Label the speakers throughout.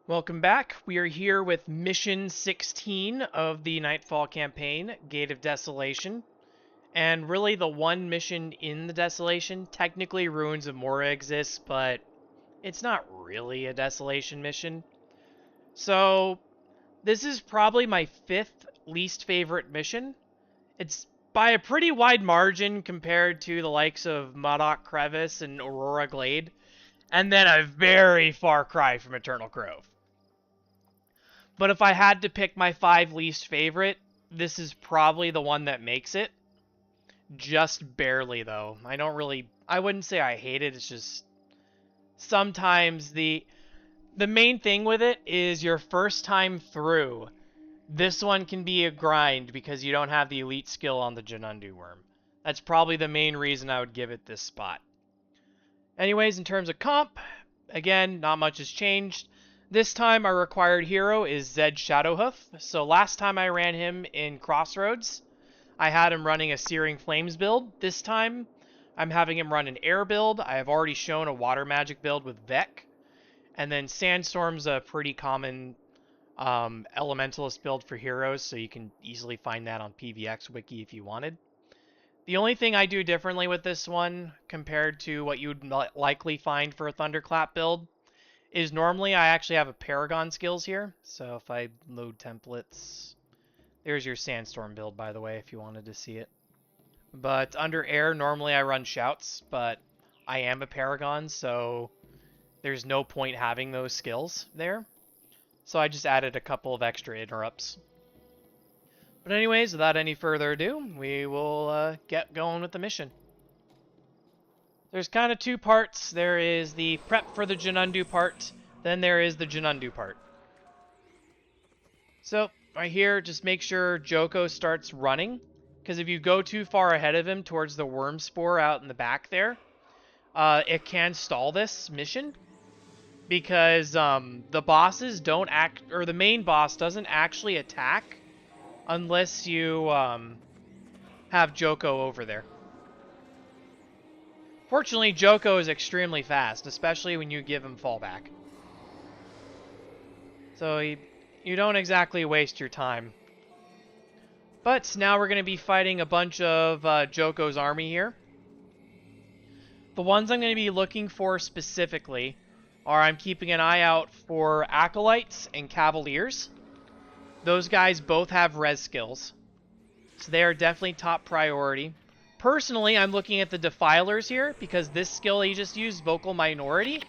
Speaker 1: Welcome back. We are here with Mission 16 of the Nightfall campaign, Gate of Desolation. And really the one mission in the Desolation, technically Ruins of Mora exists, but it's not really a Desolation mission. So, this is probably my fifth least favorite mission. It's by a pretty wide margin compared to the likes of Modoc Crevice and Aurora Glade, and then a very far cry from Eternal Grove. But if I had to pick my 5 least favorite, this is probably the one that makes it. Just barely, though. I wouldn't say I hate it, it's just... Sometimes the main thing with it is your first time through. This one can be a grind because you don't have the elite skill on the Janundu worm. That's probably the main reason I would give it this spot. Anyways, in terms of comp, again, not much has changed. This time our required hero is Zhed Shadowhoof. So last time I ran him in Crossroads, I had him running a Searing Flames build. This time I'm having him run an air build. I have already shown a water magic build with Vec. And then Sandstorm's a pretty common elementalist build for heroes, so you can easily find that on PVX Wiki if you wanted. The only thing I do differently with this one compared to what you would likely find for a Thunderclap build is normally I actually have a Paragon skills here. So if I load templates, there's your Sandstorm build, by the way, if you wanted to see it. But under air, normally I run shouts, but I am a Paragon, so there's no point having those skills there. So I just added a couple of extra interrupts. But anyways, without any further ado, we will get going with the mission. There's kind of two parts. There is the prep for the Janundu part, then there is the Janundu part. So, right here, just make sure Joko starts running, because if you go too far ahead of him towards the worm spore out in the back there, it can stall this mission, because the bosses don't act, or the main boss doesn't actually attack unless you have Joko over there. Fortunately, Joko is extremely fast, especially when you give him fallback. So you don't exactly waste your time. But now we're going to be fighting a bunch of Joko's army here. The ones I'm going to be looking for specifically are I'm keeping an eye out for Acolytes and Cavaliers. Those guys both have res skills, so they are definitely top priority. Personally, I'm looking at the Defilers here, because this skill he just used, Vocal Minority,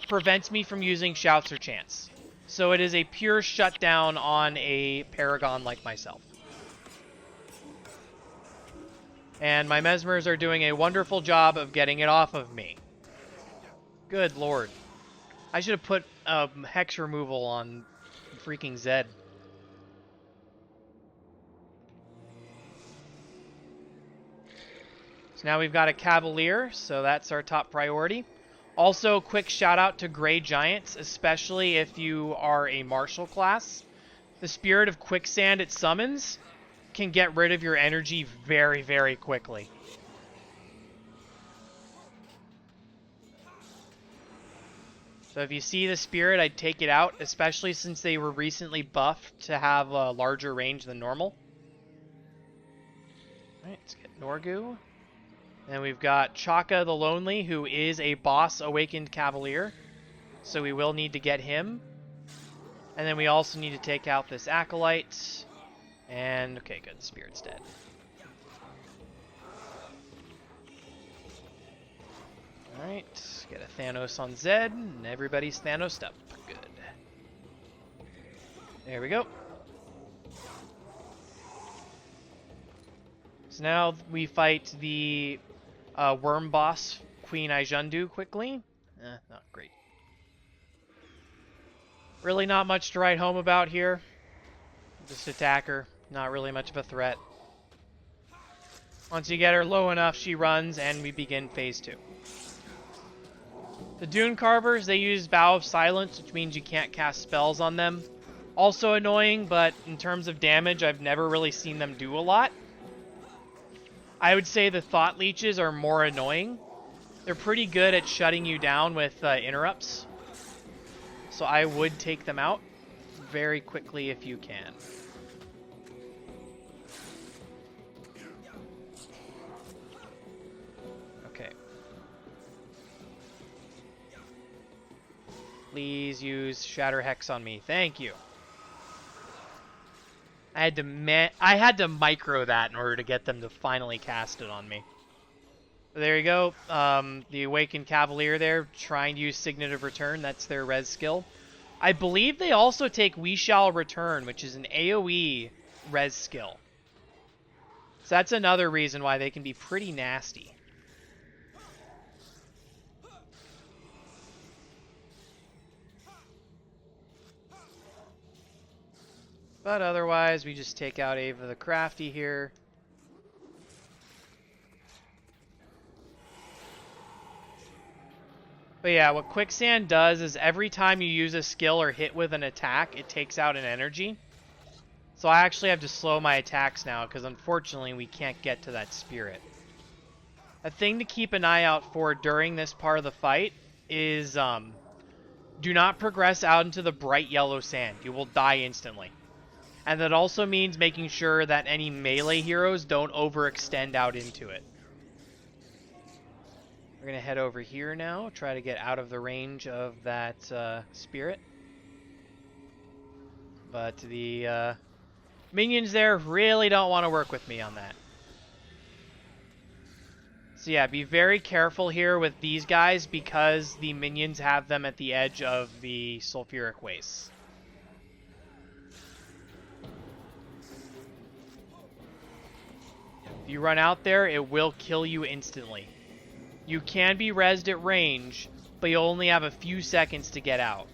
Speaker 1: prevents me from using Shouts or Chants. So it is a pure shutdown on a Paragon like myself. And my Mesmers are doing a wonderful job of getting it off of me. Good lord. I should have put Hex removal on freaking Zhed. Now we've got a Cavalier, so that's our top priority. Also, quick shout out to Grey Giants, especially if you are a Martial class. The Spirit of Quicksand it summons can get rid of your energy very, very quickly. So if you see the Spirit, I'd take it out, especially since they were recently buffed to have a larger range than normal. Alright, let's get Norgu. And we've got Chaka the Lonely, who is a boss awakened Cavalier. So we will need to get him. And then we also need to take out this Acolyte. And, okay, good. Spirit's dead. Alright, get a Thanos on Zhed, and everybody's Thanos'd up. Good. There we go. So now we fight the worm boss, Queen Ijandu, quickly. Not great. Really not much to write home about here. Just attack her. Not really much of a threat. Once you get her low enough, she runs, and we begin phase 2. The Dune Carvers, they use Vow of Silence, which means you can't cast spells on them. Also annoying, but in terms of damage, I've never really seen them do a lot. I would say the Thought Leeches are more annoying. They're pretty good at shutting you down with interrupts. so I would take them out very quickly if you can. Okay. Please use Shatter Hex on me. Thank you. I had to micro that in order to get them to finally cast it on me. There you go. The Awakened Cavalier there, trying to use Signet of Return. That's their res skill. I believe they also take We Shall Return, which is an AoE res skill. So that's another reason why they can be pretty nasty. But otherwise, we just take out Ava the Crafty here. But yeah, what Quicksand does is every time you use a skill or hit with an attack, it takes out an energy. So I actually have to slow my attacks now, because unfortunately we can't get to that spirit. A thing to keep an eye out for during this part of the fight is do not progress out into the bright yellow sand. You will die instantly. And that also means making sure that any melee heroes don't overextend out into it. We're going to head over here now, try to get out of the range of that spirit. But the minions there really don't want to work with me on that. So yeah, be very careful here with these guys because the minions have them at the edge of the sulfuric wastes. If you run out there, it will kill you instantly. You can be rezzed at range, but you'll only have a few seconds to get out.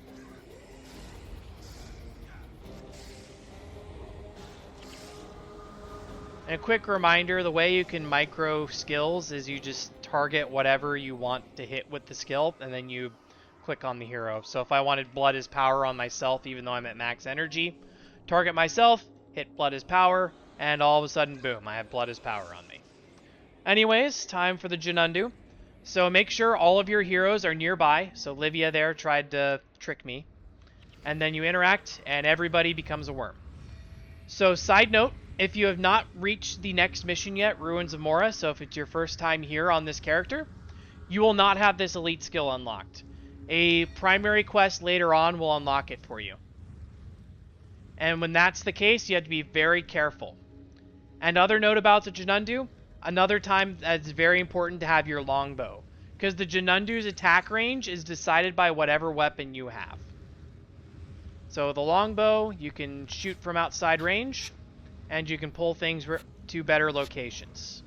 Speaker 1: And a quick reminder, the way you can micro skills is you just target whatever you want to hit with the skill, and then you click on the hero. So if I wanted Blood is Power on myself, even though I'm at max energy, target myself, hit Blood is Power, and all of a sudden, boom, I have Blood is Power on me. Anyways, time for the Janundu. So make sure all of your heroes are nearby. So Livia there tried to trick me. And then you interact, and everybody becomes a worm. So side note, if you have not reached the next mission yet, Ruins of Mora, so if it's your first time here on this character, you will not have this elite skill unlocked. A primary quest later on will unlock it for you. And when that's the case, you have to be very careful. And other note about the Janundu, another time that's very important to have your longbow, because the Janundu's attack range is decided by whatever weapon you have. So the longbow, you can shoot from outside range, and you can pull things to better locations.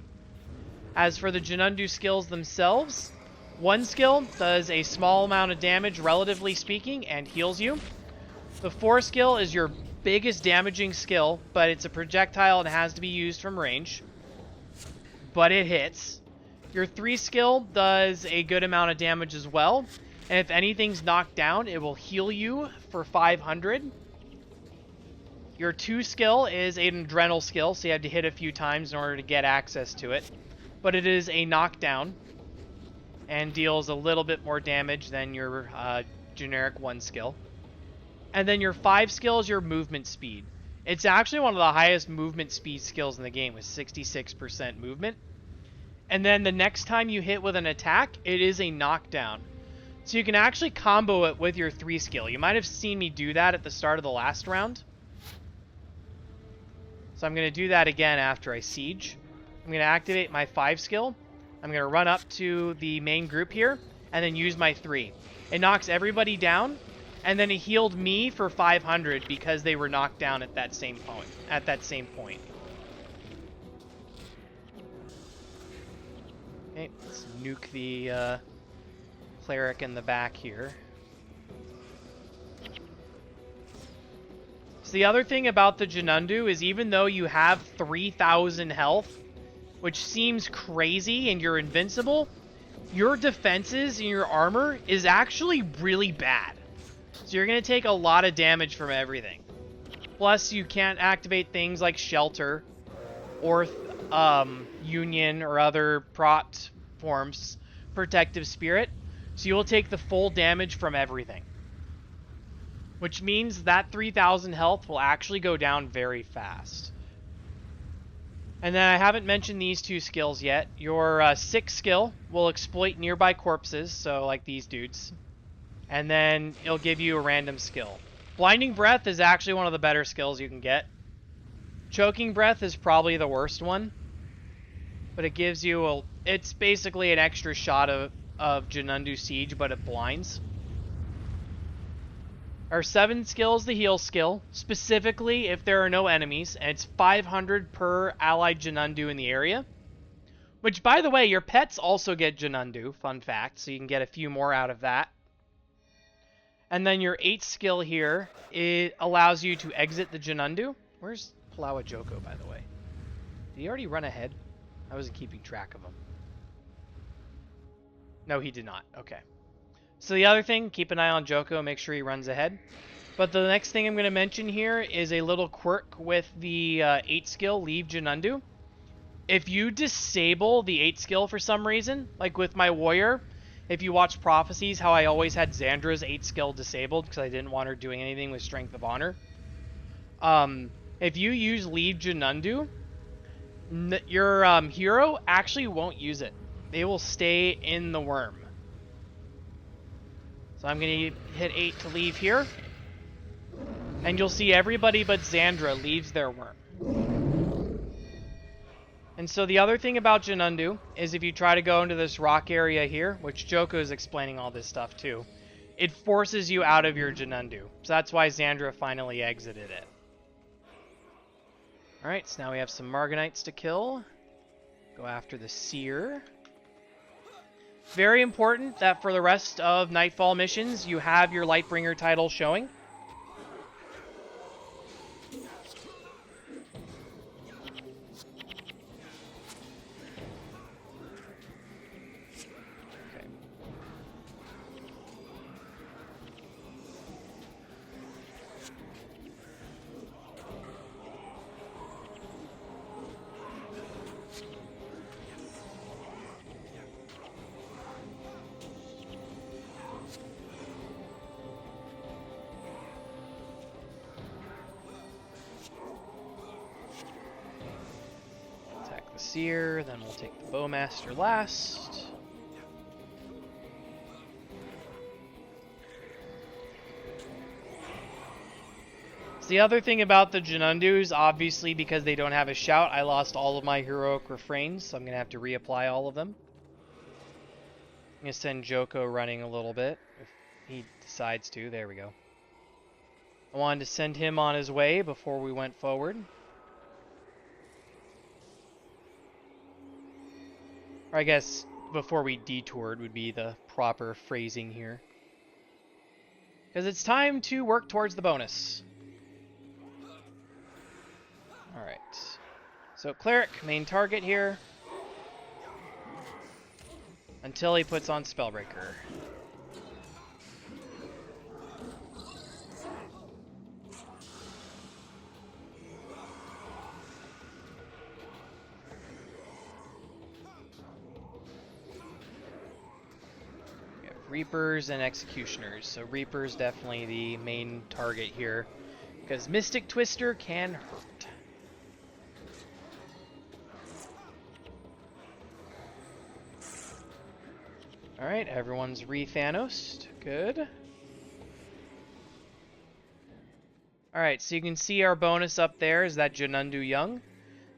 Speaker 1: As for the Janundu skills themselves, one skill does a small amount of damage, relatively speaking, and heals you. The 4 skill is your biggest damaging skill, but it's a projectile and has to be used from range. But it hits. Your 3 skill does a good amount of damage as well, and if anything's knocked down, it will heal you for 500. Your 2 skill is an adrenal skill, so you have to hit a few times in order to get access to it. But it is a knockdown, and deals a little bit more damage than your generic 1 skill. And then your 5 skill is your movement speed. It's actually one of the highest movement speed skills in the game with 66% movement. And then the next time you hit with an attack, it is a knockdown. So you can actually combo it with your 3 skill. You might have seen me do that at the start of the last round. So I'm going to do that again after I siege. I'm going to activate my 5 skill. I'm going to run up to the main group here and then use my 3. It knocks everybody down, and then it healed me for 500 because they were knocked down at that same point. Okay, let's nuke the cleric in the back here. So the other thing about the Janundu is even though you have 3,000 health, which seems crazy and you're invincible, your defenses and your armor is actually really bad. So you're going to take a lot of damage from everything. Plus, you can't activate things like Shelter or Union or other prot forms, Protective Spirit. So you will take the full damage from everything. which means that 3,000 health will actually go down very fast. And then I haven't mentioned these two skills yet. Your 6th skill will exploit nearby corpses, so like these dudes. And then it'll give you a random skill. Blinding Breath is actually one of the better skills you can get. Choking Breath is probably the worst one. But it gives you it's basically an extra shot of Jinundu Siege, but it blinds. Our 7th skill is the heal skill, specifically if there are no enemies, and it's 500 per allied Jinundu in the area. Which, by the way, your pets also get Jinundu, fun fact, so you can get a few more out of that. And then your 8th skill here, it allows you to exit the Jinundu. Where's Palawa Joko, by the way? Did he already run ahead? I wasn't keeping track of him. No, he did not. Okay. So the other thing, keep an eye on Joko, make sure he runs ahead. But the next thing I'm going to mention here is a little quirk with the 8th skill, Leave Jinundu. If you disable the 8th skill for some reason, like with my warrior, if you watch Prophecies, how I always had Xandra's 8th skill disabled because I didn't want her doing anything with Strength of Honor. If you use Leave Jinundu, your hero actually won't use it. They will stay in the worm. So I'm going to hit 8 to leave here. And you'll see everybody but Xandra leaves their worm. And so the other thing about Jinundu is if you try to go into this rock area here, which Joko is explaining all this stuff too, it forces you out of your Jinundu. So that's why Xandra finally exited it. Alright, so now we have some Marganites to kill. Go after the Seer. Very important that for the rest of Nightfall missions, you have your Lightbringer title showing. Okay. Seer, then we'll take the Bowmaster last. So the other thing about the Jinundus, obviously because they don't have a shout, I lost all of my heroic refrains, so I'm going to have to reapply all of them. I'm going to send Joko running a little bit, if he decides to. There we go. I wanted to send him on his way before we went forward. Or I guess before we detoured would be the proper phrasing here. Because it's time to work towards the bonus. Alright. So Cleric, main target here. Until he puts on Spellbreaker. Reapers and Executioners. So Reaper's definitely the main target here, because Mystic Twister can hurt. Alright, everyone's re-Thanos'd. Good. Alright, so you can see our bonus up there is that Jinundu Young.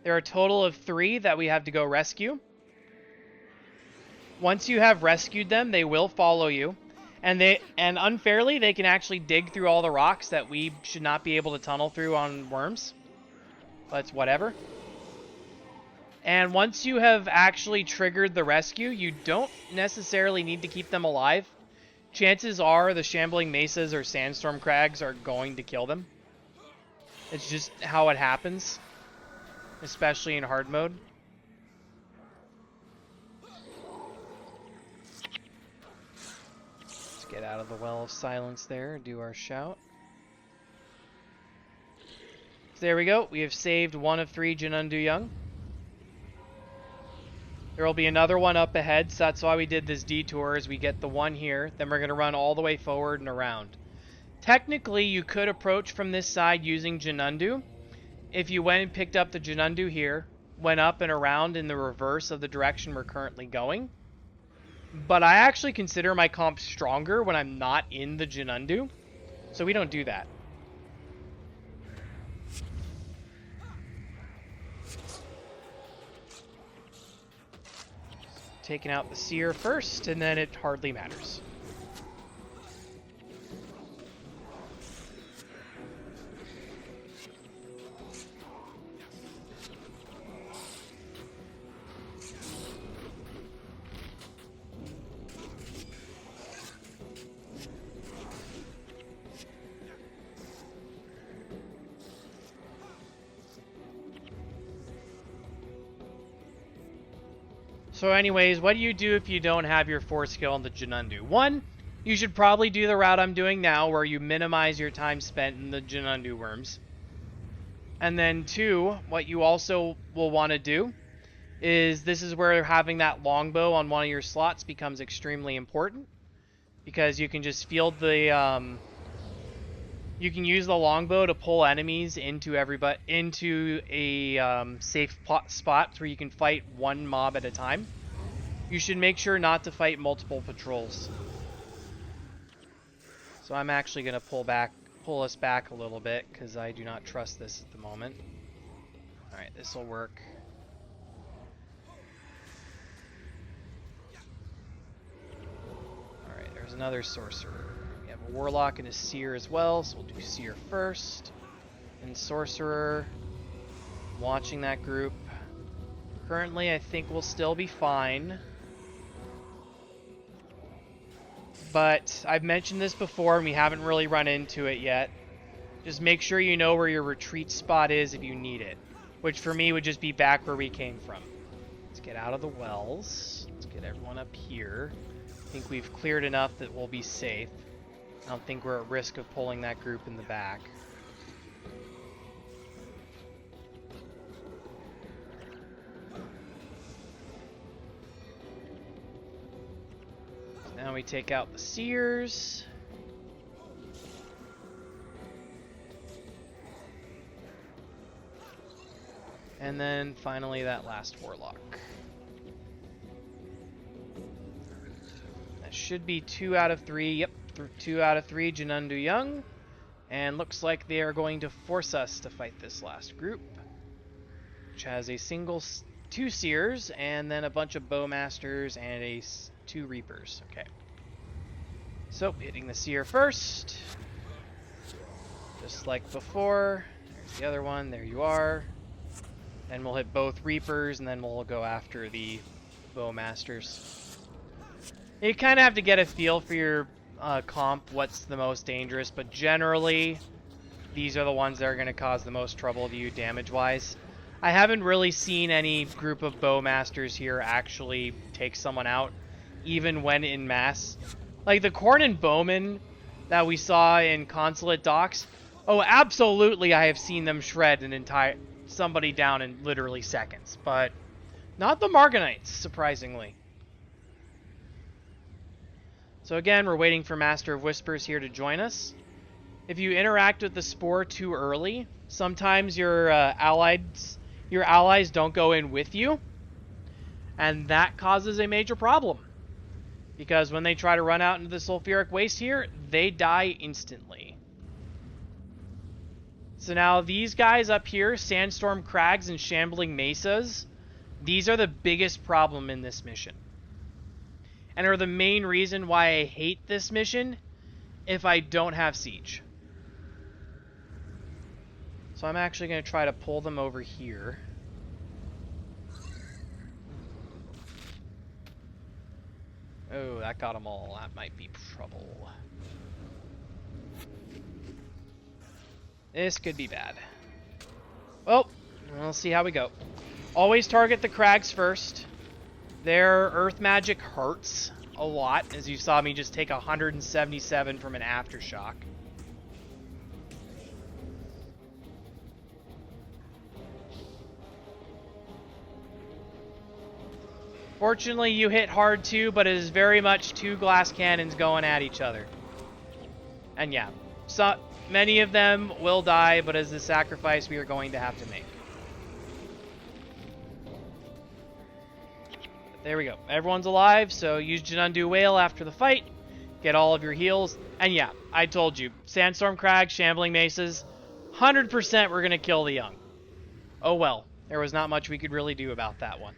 Speaker 1: There are a total of 3 that we have to go rescue. Once you have rescued them, they will follow you. And unfairly, they can actually dig through all the rocks that we should not be able to tunnel through on worms. But whatever. And once you have actually triggered the rescue, you don't necessarily need to keep them alive. Chances are the Shambling Mesas or Sandstorm Crags are going to kill them. It's just how it happens. Especially in hard mode. Get out of the Well of Silence there, do our shout. So there we go, we have saved 1 of 3 Jinundu Young. There will be another one up ahead, so that's why we did this detour, is we get the one here, then we're going to run all the way forward and around. Technically, you could approach from this side using Janundu. If you went and picked up the Janundu here, went up and around in the reverse of the direction we're currently going. But I actually consider my comp stronger when I'm not in the Janundu, so we don't do that. Taking out the Seer first, and then it hardly matters. So anyways, what do you do if you don't have your 4 skill on the Janundu? 1, you should probably do the route I'm doing now, where you minimize your time spent in the Janundu worms. And then 2, what you also will want to do is, this is where having that longbow on one of your slots becomes extremely important, because you can just field the you can use the longbow to pull enemies into a safe spot where you can fight one mob at a time. You should make sure not to fight multiple patrols. So I'm actually going to pull us back a little bit, because I do not trust this at the moment. Alright, this will work. Alright, there's another sorcerer. We have a warlock and a seer as well, so we'll do seer first. And sorcerer. Watching that group. Currently, I think we'll still be fine. But I've mentioned this before, and we haven't really run into it yet. Just make sure you know where your retreat spot is if you need it. Which for me would just be back where we came from. Let's get out of the wells. Let's get everyone up here. I think we've cleared enough that we'll be safe. I don't think we're at risk of pulling that group in the back. So now we take out the seers. And then finally that last warlock. That should be 2 out of 3. Yep, 2 out of 3 Janundu Young. And looks like they are going to force us to fight this last group, which has a 2 seers and then a bunch of bowmasters and 2 reapers. Okay. So hitting the seer first. Just like before. There's the other one. There you are. And we'll hit both reapers, and then we'll go after the bowmasters. You kind of have to get a feel for your comp, what's the most dangerous, but generally, these are the ones that are going to cause the most trouble to you damage-wise. I haven't really seen any group of bowmasters here actually take someone out, even when in mass. Like the Corn and Bowman that we saw in Consulate Docks, oh, absolutely I have seen them shred somebody down in literally seconds, but not the Marganites, surprisingly. So again, we're waiting for Master of Whispers here to join us. If you interact with the Spore too early, sometimes your allies don't go in with you, and that causes a major problem. Because when they try to run out into the Sulfuric Waste here, they die instantly. So now these guys up here, Sandstorm Crags and Shambling Mesas, these are the biggest problem in this mission. And are the main reason why I hate this mission if I don't have Siege. So I'm actually going to try to pull them over here. Oh, that got them all. That might be trouble. This could be bad. Well, we'll see how we go. Always target the Crags first. Their Earth Magic hurts a lot, as you saw me just take 177 from an Aftershock. Fortunately, you hit hard too, but it is very much 2 glass cannons going at each other. And yeah, So many of them will die, but as the sacrifice we are going to have to make. There we go. Everyone's alive, so use Jinundu Whale after the fight. Get all of your heals. And yeah, I told you. Sandstorm Crag, Shambling Maces. 100% we're going to kill the young. Oh well. There was not much we could really do about that one.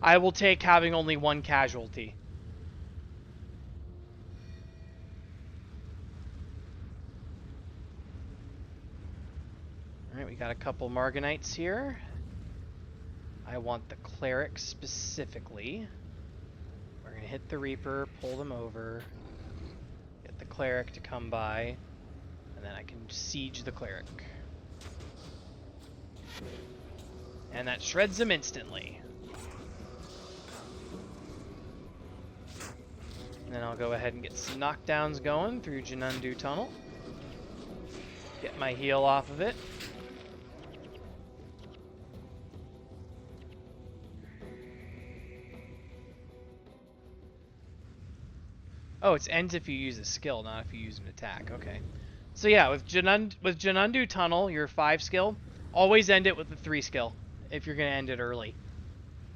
Speaker 1: I will take having only one casualty. Alright, we got a couple Marganites here. I want the Cleric specifically. We're going to hit the Reaper, pull them over, get the Cleric to come by, and then I can siege the Cleric. And that shreds them instantly. And then I'll go ahead and get some knockdowns going through Jinundu Tunnel. Get my heal off of it. Oh, it's ends if you use a skill, not if you use an attack. Okay. So yeah, with Jinundu Tunnel, your 5 skill, always end it with the 3 skill if you're going to end it early.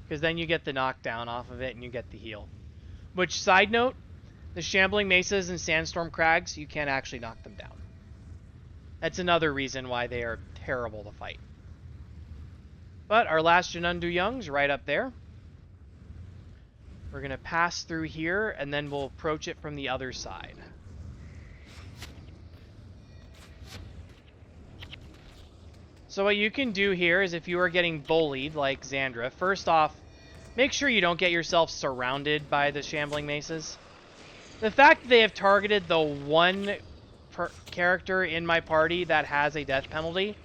Speaker 1: Because then you get the knockdown off of it and you get the heal. Which, side note, the Shambling Mesas and Sandstorm Crags, you can't actually knock them down. That's another reason why they are terrible to fight. But our last Jinundu Young's right up there. We're going to pass through here, and then we'll approach it from the other side. So what you can do here is if you are getting bullied, like Xandra, first off, make sure you don't get yourself surrounded by the Shambling Maces. The fact that they have targeted the one character in my party that has a death penalty,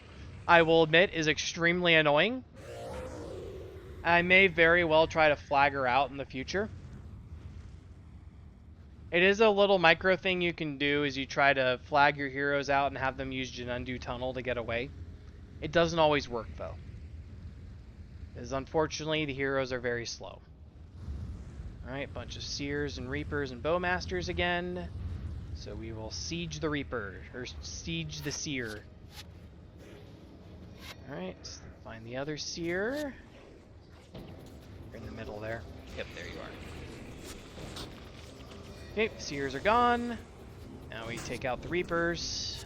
Speaker 1: I will admit, is extremely annoying. I may very well try to flag her out in the future. It is a little micro thing you can do is you try to flag your heroes out and have them use Jinundu Tunnel to get away. It doesn't always work though. Because unfortunately the heroes are very slow. Alright, bunch of Seers and Reapers and Bowmasters again. So we will siege the Reaper, or siege the Seer. Alright, find the other Seer. You're in the middle there. Yep, there you are. Okay, the Seers are gone. Now we take out the Reapers.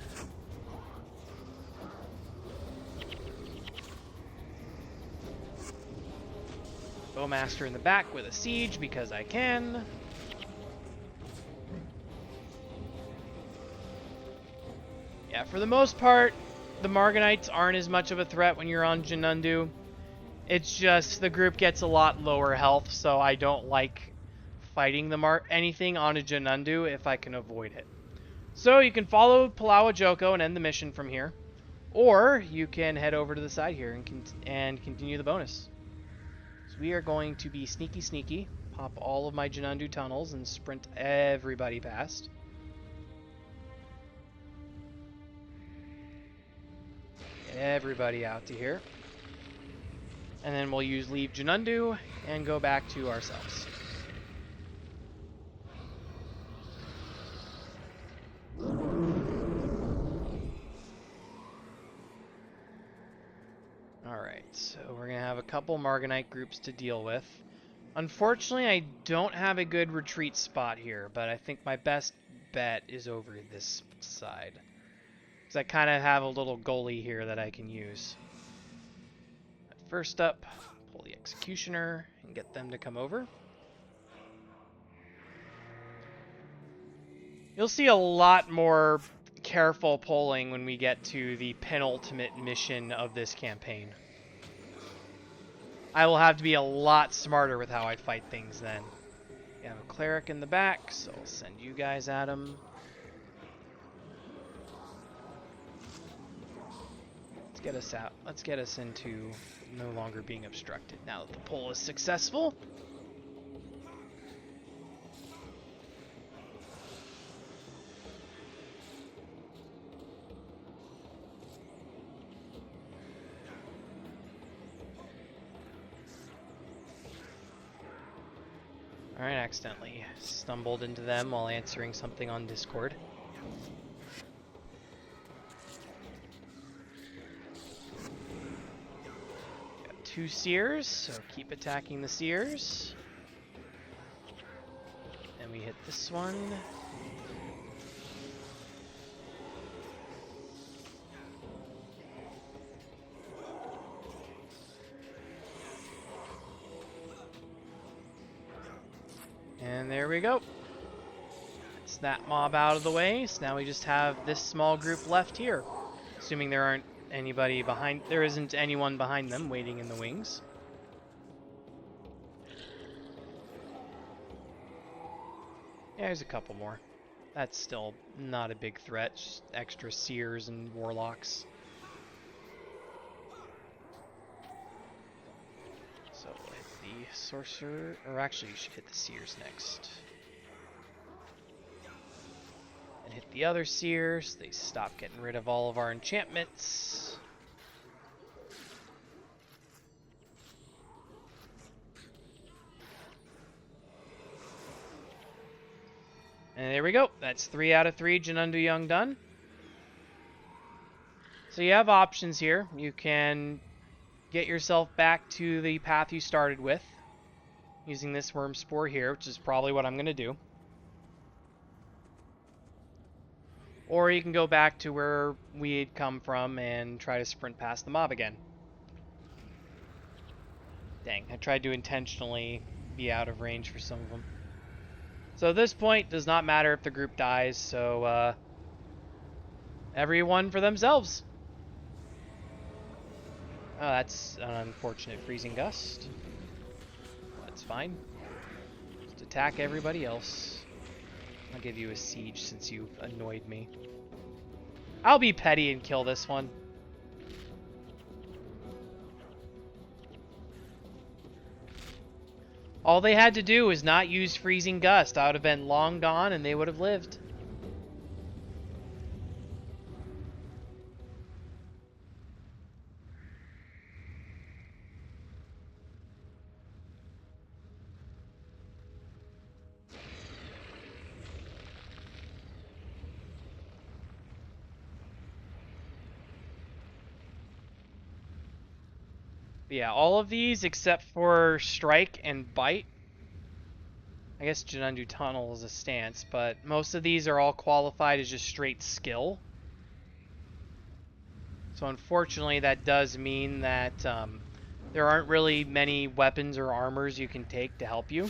Speaker 1: Bowmaster in the back with a siege because I can. Yeah, for the most part, the Marganites aren't as much of a threat when you're on Jinundu. It's just the group gets a lot lower health, so I don't like fighting anything on a Jinundu if I can avoid it. So you can follow Palawa Joko and end the mission from here, or you can head over to the side here and continue the bonus. So we are going to be sneaky, pop all of my Jinundu tunnels and sprint everybody past. Get everybody out to here. And then we'll use Leave Jinundu and go back to ourselves. Alright, so we're going to have a couple Marganite groups to deal with. Unfortunately, I don't have a good retreat spot here, but I think my best bet is over this side. Because I kind of have a little goalie here that I can use. First up, pull the Executioner and get them to come over. You'll see a lot more careful pulling when we get to the penultimate mission of this campaign. I will have to be a lot smarter with how I fight things then. We have a Cleric in the back, so I'll send you guys at him. Let's get us out. Let's get us into no longer being obstructed now that the pull is successful. Alright, accidentally stumbled into them while answering something on Discord. Got 2 seers, so keep attacking the seers. And we hit this one. And there we go. That's that mob out of the way. So now we just have this small group left here. Assuming there aren't anybody behind, there isn't anyone behind them waiting in the wings. Yeah, there's a couple more. That's still not a big threat, just extra seers and warlocks. So we'll hit the sorcerer, or actually you should hit the seers next. And hit the other seers, they stop getting rid of all of our enchantments. And there we go. That's 3 out of 3 Jinundu Young done. So you have options here. You can get yourself back to the path you started with using this worm spore here, which is probably what I'm going to do. Or you can go back to where we had come from and try to sprint past the mob again. Dang, I tried to intentionally be out of range for some of them. So at this point, does not matter if the group dies, so everyone for themselves. Oh, that's an unfortunate freezing gust. That's fine. Just attack everybody else. I'll give you a siege since you annoyed me. I'll be petty and kill this one. All they had to do was not use freezing gust. I would have been long gone and they would have lived. Yeah, all of these except for Strike and Bite. I guess Jinundu Tunnel is a stance, but most of these are all qualified as just straight skill. So unfortunately that does mean that there aren't really many weapons or armors you can take to help you.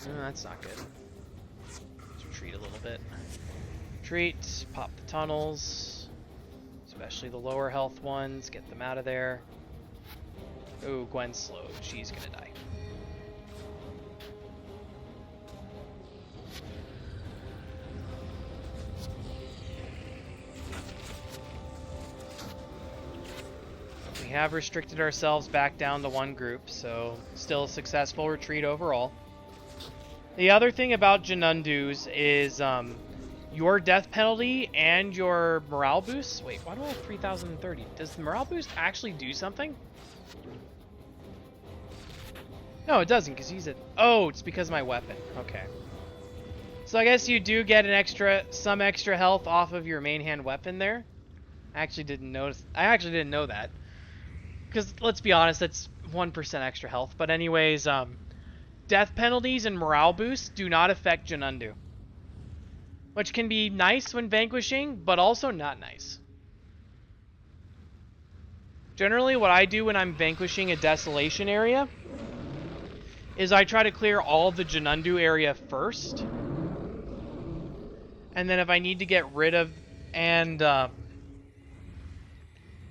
Speaker 1: Oh, that's not good. Let's retreat a little bit. Retreat, pop the tunnels. Especially the lower health ones, get them out of there. Ooh, Gwen's slowed. She's gonna die. We have restricted ourselves back down to one group, so still a successful retreat overall. The other thing about Jinundus is your death penalty and your morale boost. Wait, why do I have 3030? Does the morale boost actually do something? No, it doesn't, because he's at... Oh, it's because of my weapon. Okay. So I guess you do get some extra health off of your main hand weapon there. I actually didn't know that. Because, let's be honest, that's 1% extra health. But anyways, death penalties and morale boosts do not affect Jinundu. Which can be nice when vanquishing, but also not nice. Generally, what I do when I'm vanquishing a Desolation area is I try to clear all of the Jinundu area first. And then if I need to get rid of... if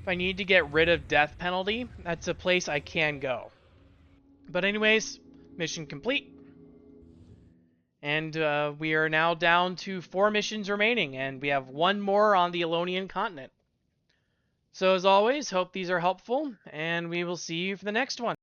Speaker 1: I need to get rid of death penalty, that's a place I can go. But anyways, mission complete. And we are now down to 4 missions remaining, and we have 1 more on the Elonian continent. So as always, hope these are helpful, and we will see you for the next one.